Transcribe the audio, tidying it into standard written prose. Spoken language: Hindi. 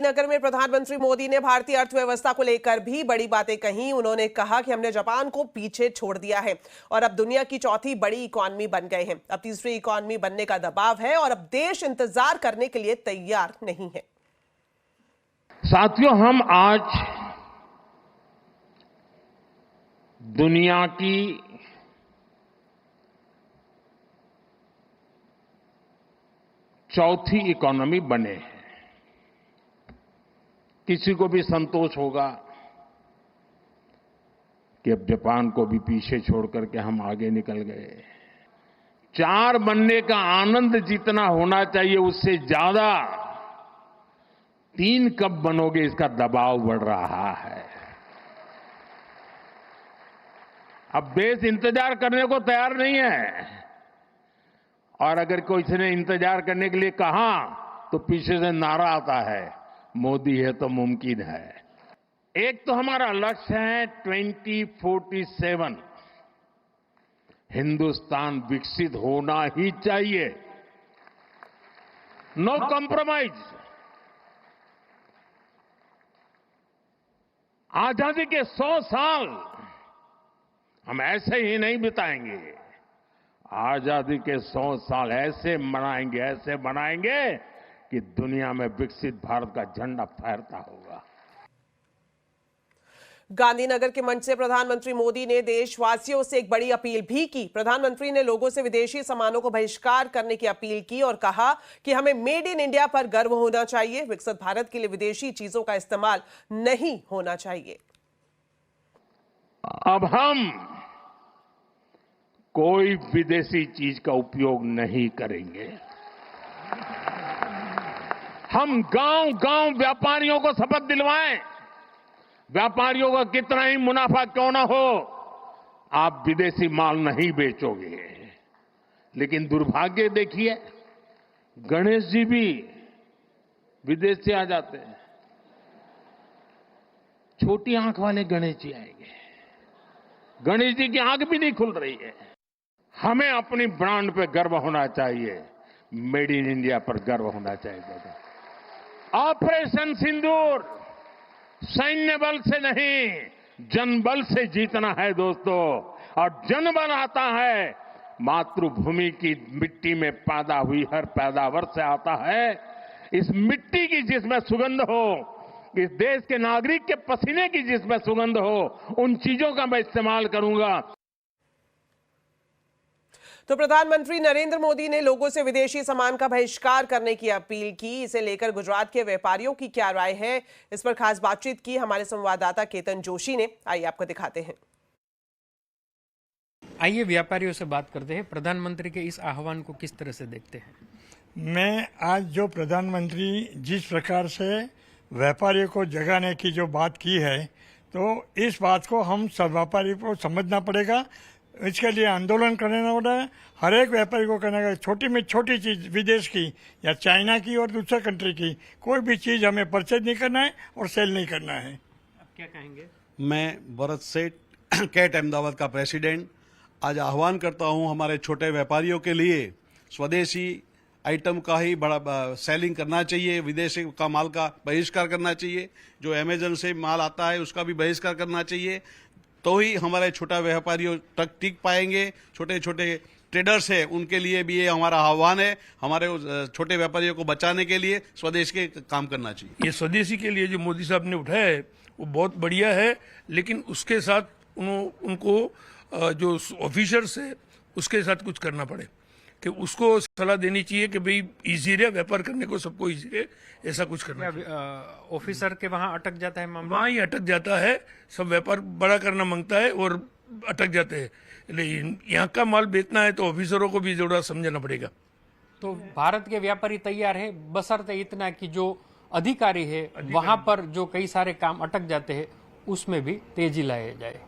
नगर में प्रधानमंत्री मोदी ने भारतीय अर्थव्यवस्था को लेकर भी बड़ी बातें कही। उन्होंने कहा कि हमने जापान को पीछे छोड़ दिया है और अब दुनिया की चौथी बड़ी इकॉनमी बन गए हैं। अब तीसरी इकॉनमी बनने का दबाव है और अब देश इंतजार करने के लिए तैयार नहीं है। साथियों, हम आज दुनिया की चौथी इकॉनमी बने हैं। किसी को भी संतोष होगा कि अब जापान को भी पीछे छोड़ करके हम आगे निकल गए। 4 बनने का आनंद जितना होना चाहिए उससे ज्यादा 3 कब बनोगे इसका दबाव बढ़ रहा है। अब देश इंतजार करने को तैयार नहीं है और अगर कोई ने इंतजार करने के लिए कहा तो पीछे से नारा आता है, मोदी है तो मुमकिन है। एक तो हमारा लक्ष्य है 2047 हिंदुस्तान विकसित होना ही चाहिए, नो कॉम्प्रोमाइज। आजादी के 100 साल हम ऐसे ही नहीं बिताएंगे। आजादी के 100 साल ऐसे मनाएंगे कि दुनिया में विकसित भारत का झंडा फहरता होगा। गांधीनगर के मंच से प्रधानमंत्री मोदी ने देशवासियों से एक बड़ी अपील भी की। प्रधानमंत्री ने लोगों से विदेशी सामानों को बहिष्कार करने की अपील की और कहा कि हमें मेड इन इंडिया पर गर्व होना चाहिए। विकसित भारत के लिए विदेशी चीजों का इस्तेमाल नहीं होना चाहिए। अब हम कोई विदेशी चीज का उपयोग नहीं करेंगे। हम गांव-गांव व्यापारियों को शपथ दिलवाएं। व्यापारियों का कितना ही मुनाफा क्यों ना हो, आप विदेशी माल नहीं बेचोगे। लेकिन दुर्भाग्य देखिए, गणेश जी भी विदेश से आ जाते हैं। छोटी आंख वाले गणेश जी आएंगे, गणेश जी की आंख भी नहीं खुल रही है। हमें अपनी ब्रांड पे गर्व होना चाहिए, मेड इन इंडिया पर गर्व होना चाहिए। ऑपरेशन सिंदूर सैन्य बल से नहीं, जनबल से जीतना है दोस्तों। और जनबल आता है मातृभूमि की मिट्टी में पैदा हुई हर पैदावार से आता है। इस मिट्टी की जिसमें सुगंध हो, इस देश के नागरिक के पसीने की जिसमें सुगंध हो, उन चीजों का मैं इस्तेमाल करूंगा। तो प्रधानमंत्री नरेंद्र मोदी ने लोगों से विदेशी सामान का बहिष्कार करने की अपील की। इसे लेकर गुजरात के व्यापारियों की क्या राय है, इस पर खास बातचीत की हमारे संवाददाता केतन जोशी ने। आइए आपको दिखाते हैं। आइए व्यापारियों से बात करते हैं। प्रधानमंत्री के इस आह्वान को किस तरह से देखते हैं? मैं आज जो प्रधानमंत्री जिस प्रकार से व्यापारियों को जगाने की जो बात की है, तो इस बात को हम सब व्यापारी को समझना पड़ेगा। इसके लिए आंदोलन करना होगा। हर एक व्यापारी को करना है। छोटी में छोटी चीज विदेश की या चाइना की और दूसरे कंट्री की कोई भी चीज हमें परचेज नहीं करना है और सेल नहीं करना है। आप क्या कहेंगे? मैं भरत सेठ, कैट अहमदाबाद का प्रेसिडेंट, आज आह्वान करता हूं हमारे छोटे व्यापारियों के लिए स्वदेशी आइटम का ही बड़ा सेलिंग करना चाहिए। विदेशी का माल का बहिष्कार करना चाहिए। जो अमेजन से माल आता है उसका भी बहिष्कार करना चाहिए। तो ही हमारे छोटा व्यापारियों तक टिक पाएंगे। छोटे छोटे ट्रेडर्स हैं, उनके लिए भी ये हमारा आह्वान है। हमारे छोटे व्यापारियों को बचाने के लिए स्वदेश के काम करना चाहिए। ये स्वदेशी के लिए जो मोदी साहब ने उठाया है वो बहुत बढ़िया है, लेकिन उसके साथ उनको जो ऑफिसर्स है उसके साथ कुछ करना पड़े कि उसको सलाह देनी चाहिए कि भाई इजी रहे व्यापार करने को, सबको इजी रहे, ऐसा कुछ करना चाहिए। ऑफिसर के वहां अटक जाता है मामला, वहां ही अटक जाता है। सब व्यापार बड़ा करना मांगता है और अटक जाते हैं। लेकिन यहाँ का माल बेचना है तो ऑफिसरों को भी जरूर समझना पड़ेगा। तो भारत के व्यापारी तैयार है, बशर्ते इतना कि जो अधिकारी है वहां पर जो कई सारे काम अटक जाते हैं उसमें भी तेजी लाया जाए।